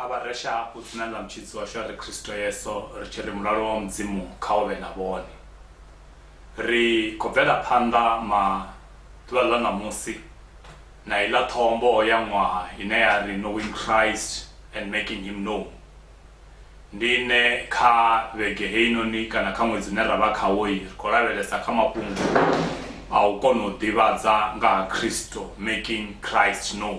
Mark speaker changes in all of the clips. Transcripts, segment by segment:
Speaker 1: abaresha udzina ḽa mutshidzi washu a ri Kristo Yesu ri tshi ri mulalo wa mudzimu kha u vhe na vhone. Ri khou bvela phanḓa maḓuvha ḽa ṋamusi na iḽa ṱhombo ya ṅwaha ine ya ri knowing Christ and making him known. Ndi ine kha vhege heinoni kana kha ṅwedzi une ra vha khawo ri khou lavhelesa kha mafhungo a u kona u ḓivhadza nga ha Kristo, making Christ known.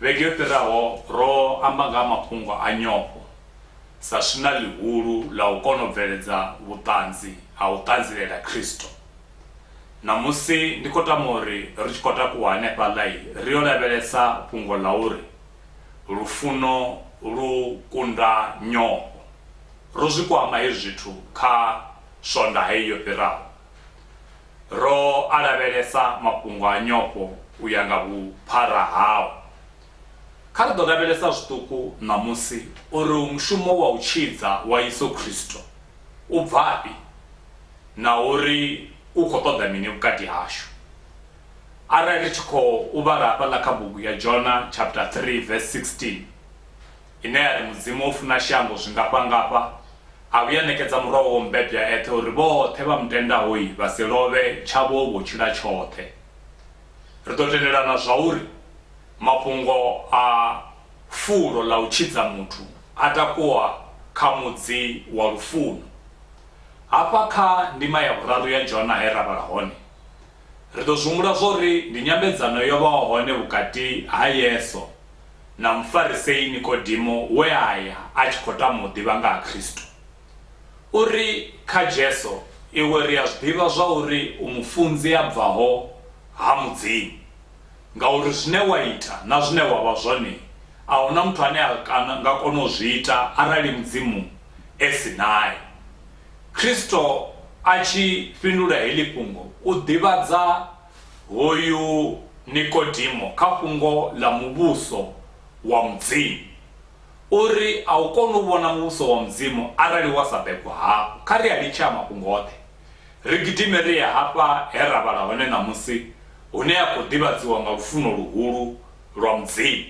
Speaker 1: Vhege yo fhiraho ro amba nga mafhungo a nyofho sa swina ḽihulu ḽa u kona u bveledza vhuṱanzi ha u ṱanzilela Kristo. Namusi ndi khou tama uri ri tshi khou takuwa hanefhaḽa ri yo lavhelesa fhungo ḽa uri lufuno lu kunda nyofho. Ro zwi kwama hezwi zwithu kha swonda heyi yo fhiraho. Ro a lavhelesa mafhungo a nyofho u ya nga vhuphara hawo. Kha ri ḓo lavhelesa zwiṱuku ṋamusi uri mushumo wa u tshidza wa Yesu Kristo u bvafhi na uri u khou ṱoḓa mini vhukati hashu. Arali ri tshi khou vhala hafhaḽa kha bugu ya John chapter 3 verse 16 ine ya ri mudzimu o funa shango zwingafhangafha a vhuya ṋekedza murahu wo mbebya eṱhe uri vhoṱhe vha mutendaho vha si lovhe tshavho vho tshila tshoṱhe. Ri ḓo tendelana zwa uri mafhungo a fulo ḽa u tshidza muthu a takuwa kha mudzi wa lufuno. Hafha kha ndima ya vhuraru ya John he ra vhala hone ri ḓo zwi zwori ndi nyambedzano yo vhaho hone vhukati ha Yesu na Mufarisei Nikodimo we aya a tshi khou tama u ḓivha nga ha Kristo. Uri kha Jesu iwe ri a zwiḓivha zwa uri u mufunzi a bvaho ha mudzimu, ngauri zwine wa ita na zwine wa vha zwone a huna muthu ane a nga kona u zwi ita arali mudzimu si naye. Kristo a tshi fhindula heḽi fhungo u ḓivhadza hoyu Nikodimo kha fhungo ḽa muvhuso wa mudzimu uri a u kona u vhona muvhuso wa mudzimu arali wa sa begwa hafho. Kha ri a litsha mafhungo oṱhe ri gidime ri ya hafha he ra vhala hone ṋamusi hune a khou ḓivhadziwa nga lufuno luhulu lwa mudzimu,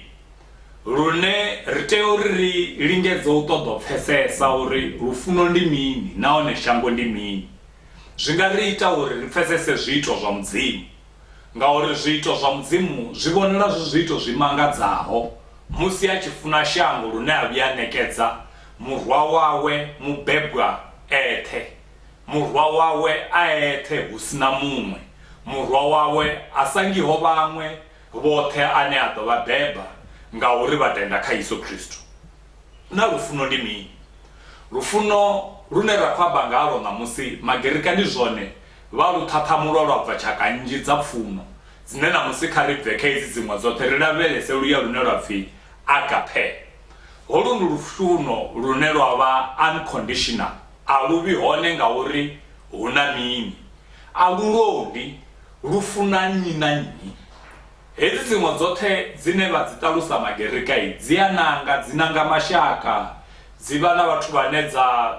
Speaker 1: lune ri tea uri ri lingedze u ṱoḓa u pfesesa uri lufuno ndi mini nahone shango ndi mini. Zwi nga ri ita uri ri pfesese zwiito zwa mudzimu, ngauri zwiito zwa mudzimu zwi vhonala zwi zwiito zwi mangadzaho musi a tshi funa shango lune a vhuya a ṋekedza murwa wawe mubebwa eṱhe, murwa wawe a eṱhe hu sina muṅwe, murwa wawe a sangiho vhaṅwe vhoṱhe ane a ḓo vha beba ngauri vha tenda kha Yesu Kristo. Na lufuno ndi mini? Lufuno lune ra khou amba ngalo ṋamusi magerika ndi zwone vha lu ṱhaṱhamulwa lwa bva tshaka nnzhi dza pfuno dzine ṋamusi kha ri bve kha hedzi dziṅwe dzoṱhe ri lavhelese luya lune lwa pfhi agape. Holu ndi lufuno lune lwa vha unconditional, a lu vhi hone ngauri hu na mini, a lu londi, lu funa nnyi na nnyi. Hedzi dziṅwe dzoṱhe dzine vha dzi ṱalusa magerika dzi a nanga, dzi nanga mashaka, dzi vha na vhathu vhane dza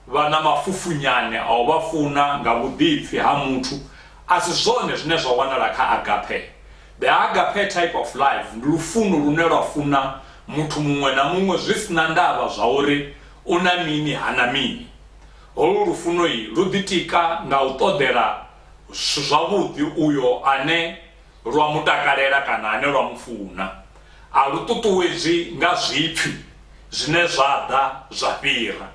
Speaker 1: vha na mafufunyane a u vha funa nga vhuḓipfi ha muthu. A si zwone zwine zwa wanala kha agape. The agape type of life ndi lufuno lune lwa funa muthu muṅwe na muṅwe zwi sina ndavha zwa uri u na mini hana mini. Holu lufuno lu ḓitika nga u ṱoḓela zwavhuḓi uyo ane lwa mutakalela kana ane lwa mufuna. A lu ṱuṱuwedzi nga zwipfi zwine zwa ḓa zwa fhira.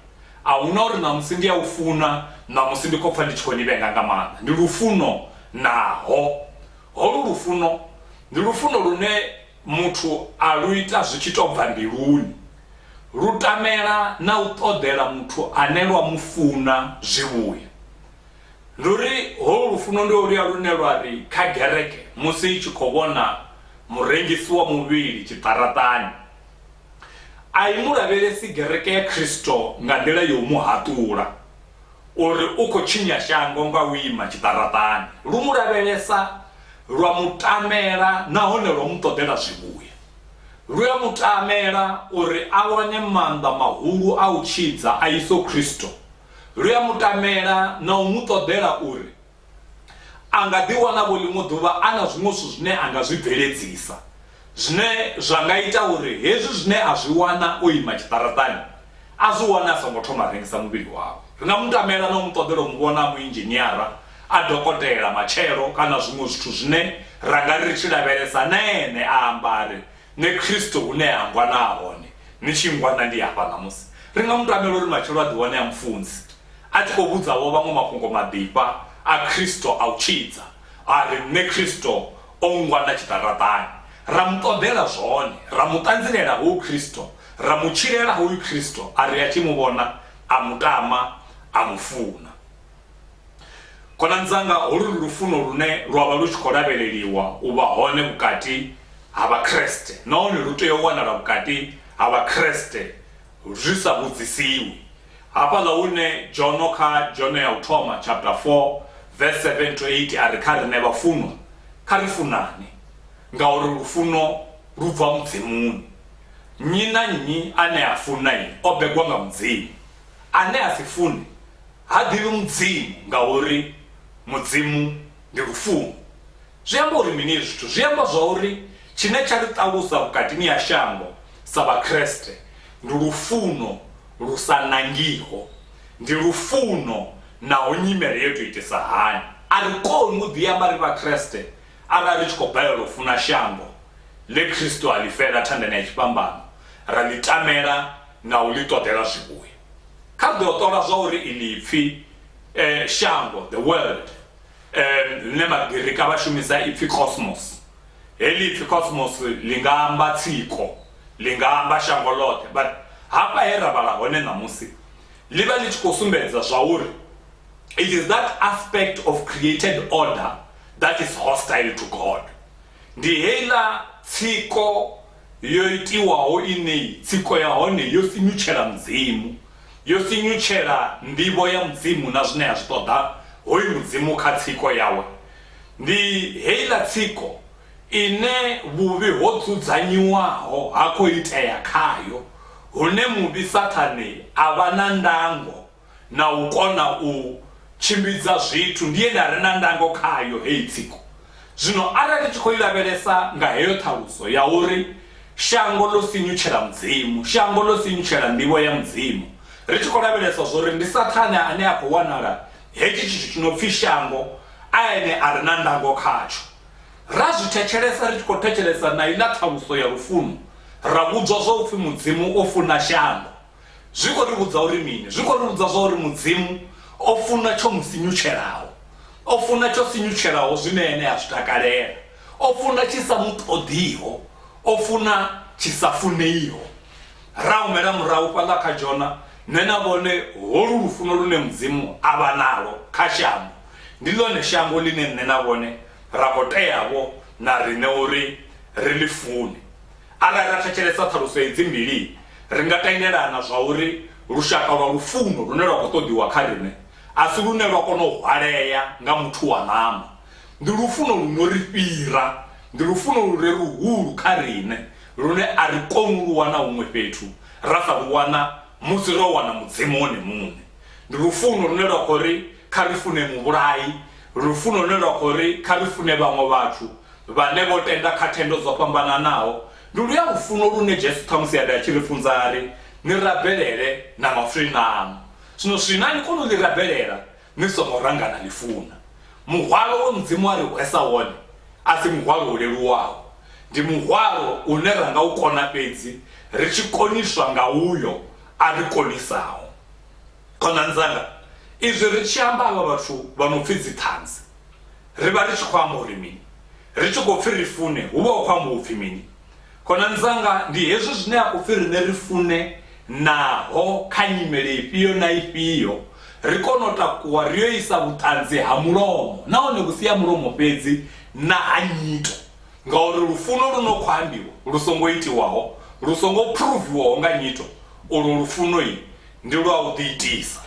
Speaker 1: A huna uri ṋamusi ndi a u funa, ṋamusi ndi khou pfha ndi tshi khou ni vhenga nga maanḓa. Ndi lufuno naho. Holu lufuno ndi lufuno lune muthu a lu ita zwi tshi tou bva mbiluni, lu tamela na u ṱoḓela muthu ane lwa mufuna zwivhuya. Ndi uri holu lufuno ndi holuya lune lwa ri kha gereke musi i tshi khou vhona murengisi wa muvhili tshiṱaratani a i mu lavhelesi gereke ya Kristo nga nḓila yo mu haṱula uri u khou tshinya shango nga u ima tshiṱaratani. Lu mu lavhelesa lwa mutamela nahone lwa mu ṱoḓela zwivhuya. Lu ya mutamela uri a wane maanḓa mahulu a u tshidza a Yesu Kristo. Lu ya mutamela na u mu ṱoḓela uri a nga ḓi wana vho ḽiṅwe ḓuvha a na zwiṅwe zwithu zwine a nga zwi bveledzisa zwine zwa nga ita uri hezwi zwine a zwi wana o ima tshiṱaratani a zwi wana a songo thoma rengisa muvhili wawe. Ri nga mutamela na u muṱoḓela u muvhona muinzhiniara a dokotela matshelo kana zwiṅwe zwithu zwine ra nga ri tshi lavhelesa na ene a ambare ne Kristo hune a ngwana hone ni tshi ngwana ndi hafha ṋamusi. Ri nga mutamela uri matshelo a ḓi wane a mufunzi a tshi khou vhudzaho vhaṅwe mafhungo maḓifha a Kristo a u tshidza a ri nne Kristo o ngwana tshiṱaratani. Ra muṱoḓela zwone, ra muṱanzilela hoyu Kristo, ra mutshilela hoyu Kristo a ri a tshi muvhona a mutama a mufuna. Khonani dzanga, holu ndi lufuno lune lwavha lu tshi khou lavheleliwa u vha hone vhukati ha vhakreste, nahone lu tea u wanala vhukati ha vhakreste zwi sa vhudzisiwi. Hafhaḽa hune John kha John ya u thoma chapter 4 verse 7 to 8 a ri kha riṋe vhafunwa kha ri funane, ngauri lufuno lu bva mudzimuni. Nnyi na nnyi ane a funa o begwa nga mudzimu, ane a si fune ha ḓivhi mudzimu ngauri mudzimu ndi lufuno. Zwi amba uri mini zwithu? Zwi amba zwa uri tshine tsha ri ṱalusa vhukatini ya shango sa vhakreste ndi lufuno lu sa nangiho, ndi lufuno naho nyimele yo to itisa hani. A ri koni u ḓiamba ri vhakreste arali ri tshi khou balelwa u funa shango ḽe Kristo a ḽi fela thandani ya tshipambano, ra ḽi tamela na u ḽi ṱoḓela zwivhuya. Kha ri ḓo ṱola zwa uri iḽi pfhi shango, the world, ḽine magirika vha shumisa ipfhi cosmos. Heḽi ipfhi cosmos ḽi nga amba tsiko, ḽi nga amba shango ḽoṱhe, but hafha he ra vhala hone ṋamusi ḽi vha ḽi tshi khou sumbedza zwa uri it is that aspect of created order that is hostile to God. Ndi heiḽa tsiko yo itiwaho ine tsiko ya hone yo sinyutshela mudzimu, yo sinyutshela nḓivho ya mudzimu na zwine a zwi ṱoḓa hoyu mudzimu kha tsiko yawe. Ndi heiḽa tsiko ine vhuvhi ho dzudzanyiwaho ha khou itea khayo, hune muvhi Sathane a vha na ndango na u kona u tshimbidza zwithu, ndi ene a re na ndango khayo heyi tsiko. Zwino arali tshi khou i lavhelesa nga heyo ṱhaluso ya uri shango ḽo sinyutshela mudzimu, shango ḽo sinyutshela nḓivho ya mudzimu, ri tshi khou lavhelesa zwori ndi Sathane ane a khou wanala hetshi tshithu tshi no pfhi shango a ene a re na ndango khatsho. Ra zwi thetshelesa ri tshi khou thetshelesa na iḽa ṱhaluso ya lufuno, ra vhudzwa zwa upfhi mudzimu o funa shango. Zwi khou ri vhudza uri mini? Zwi khou ri vhudza zwa uri mudzimu o funa tsho musinyutshelaho, o funa tsho sinyutshelaho zwine ene a zwi takalela, o funa tshi sa muṱoḓiho, o funa tshi sa funeiho. Ra humela murahu fhaḽa kha Jona, nṋe na vhone holu lufuno lune mudzimu a vha nalo kha shango ndi ḽone shango ḽine nṋe na vhone ra khou teavho na riṋe uri ri ḽi fune. Arali ra thetshelesa ṱhaluso hedzi mbili, ri nga tendelana zwa uri lushaka lwa lufuno lune lwa khou ṱoḓiwa kha riṋe a si lune lwa kona u hwalea nga muthu wa ṋama. Ndi lufuno luno ri fhira, ndi lufuno lu re luhulu kha riṋe lune a ri koni u lu wana huṅwe fhethu ra sa lu wana musi ro wana mudzimu wone muṋe. Ndi lufuno lune lwa khou ri kha ri fune muvhulayi, lufuno lune lwa khou ri kha ri fune vhaṅwe vhathu vhane vho tenda kha thendo dzo fhambananaho. Ndi luya lufuno lune Jesu ṱhamusi a tshi ri funza ari ni rabelele na mafrina amu. Zwino zwina ni kona u ḽi rabelela ni songo rangana ḽi funa. Muhwalo wa mudzimu a ri hwesa wone a si muhwalo u leluwaho, ndi muhwalo une ra nga u kona fhedzi ri tshi koniswa nga uyo a ri konisaho. Khonani dzanga, izwi ri tshi amba avha vhathu vha no pfhi dziṱhanzi, ri vha ri tshi khou amba uri mini? Ri tshi khou pfhi ri fune, hu vha hu khou amba upfhi mini? Khonani dzanga, ndi hezwi zwine a khou pfhi riṋe ri fune naho kha nyimele ifhio na ifhio, ri kone u takuwa ri yo isa vhuṱanzi ha mulomo, nahone vhu si ha mulomo fhedzi na ha nyito. Ngauri lufuno lu no khou ambiwa lu songo itiwaho, lu songo pruviwaho nga nyito, ulu lufuno ndi lwa u ḓiitisa.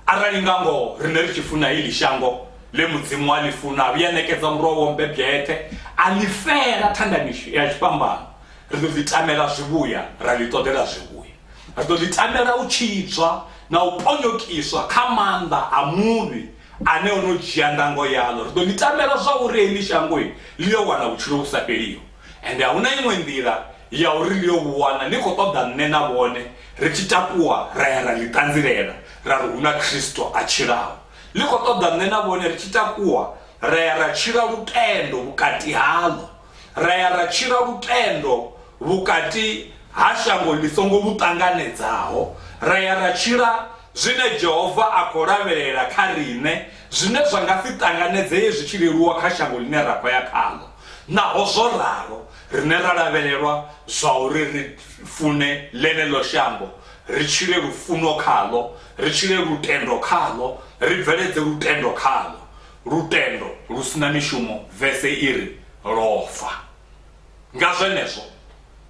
Speaker 1: Arali nga ngoho riṋe ri tshi funa iḽi shango ḽe mudzimu a ḽi funa, a vhuya ṋekedza muroho wa mbebyeṱhe, a ḽi fela thandani ya tshipambano, ri ḓo ḽi tamela zwivhuya, ra ḽi ṱoḓela zwivhuya. Ri ḓo ḽi tamela u tshitswa na u ponyokiswa kha maanḓa a muvhi ane ono dzhia ndango yaḽo. Ri ḓo ḽi tamela zwa uri heḽi shango ḽi yo wana vhutshilo vhu sa fheliho, ende ahuna iṅwe nḓila ya uri ḽi yo vhuwana ni khou ṱoḓa nṋe na vhone ri tshi takuwa ra ya ra ḽi ṱanzilela ra ri hu na Kristo a tshilaho. Ḽi khou ṱoḓa nṋe na vhone ri tshi takuwa ra ya ra tshila lutendo vhukati haḽo, ra ya ra tshila lutendo vhukati ha shango ḽi songo vhu ṱanganedzaho, ra ya ra tshila zwine Jehova a khou lavhelela kha riṋe, zwine zwa nga si ṱanganedzeye zwi tshi leluwa kha shango ḽine ra khou ya khaḽo. Naho zwo ralo rine ra lavhelelwa zwa uri ri fune ḽeneḽo shango, ri tshile lufuno khaḽo, ri tshile lutendo khaḽo, ri bveledze lutendo khaḽo, lutendo lu sina mishumo, vese iri lofa. Nga zwenezwo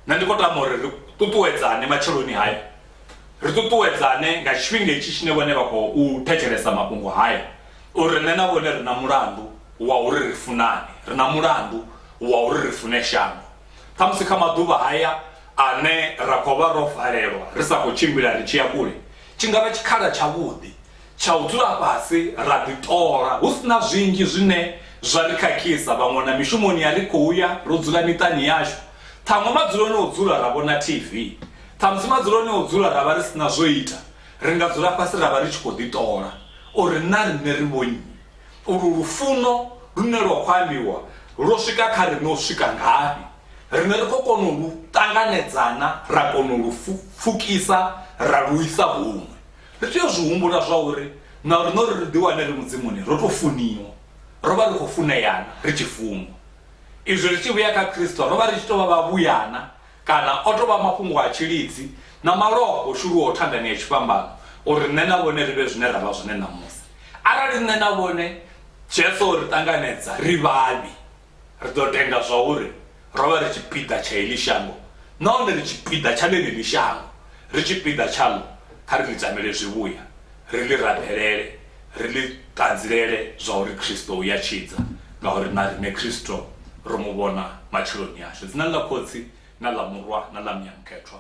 Speaker 1: nṋe ndi khou tama uri ri ṱuṱuwedzane matsheloni haya, ri ṱuṱuwedzane nga tshifhinga itshi tshine vhone vha khou thetshelesa mafhungo haya, uri nṋe na vhone ri na mulandu wa uri ri funane, ri na mulandu wa uri ri fune shango. Ṱhamusi kha maḓuvha haya ane ra khou vha ro valelwa ri sa khou tshimbila ri tshi ya kule, tshi ngavha tshikhala tshavhuḓi tsha u dzula fhasi ra ḓiṱola hu sina zwinzhi zwine zwa ri khakhisa. Vhaṅwe na mishumoni ya ri khou ya ro dzula miṱani yashu, ṱhaṅwe madzuloni o dzula ra vhona TV, ṱhamusi madzuloni o dzula ra vha ri sina zwo ita, ri nga dzula fhasi ra vha ri tshi khou ḓiṱola uri na riṋe ri vho nnyi, uri lufuno lune lwa khou ambiwa lwo swika kha riṋe u swika ngafhi, riṋe ri khou kona u lu ṱanganedzana, ra kona u lu pfukisa, ra lu isa huṅwe. Ri tea u zwi humbula zwa uri na riṋe uri ri ḓiwane ri mudzimuni ro tou funiwa, ro vha ri khou funeyana ri tshi funwa. Izwi ri tshi vhuya kha Kristo ro vha ri tshi tou vha vhavhuyana, kana o tou vha mafhungo a tshilidzi na malofha o shuluwaho thangani ya tshifhambano uri nṋe na vhone ri vhe zwine ra vha zwone ṋamusi. Arali nṋe na vhone Jesu ri ṱanganedza ri vhavhi, ri ḓo tenda zwa uri ro vha ri tshipiḓa tsha heḽi shango, nahone ri tshipiḓa tsha ḽeneḽi shango, ri tshipiḓa tshaḽo. Kha ri ḽi tamele zwivhuya, ri ḽi rabelele, ri ḽi ṱanzilele zwa uri Kristo u ya tshidza, ngauri na riṋe Kristo ro mu vhona matshiloni ashu. Dzina ḽa Khotsi na ḽa Murwa na ḽa Muyamukhethwa.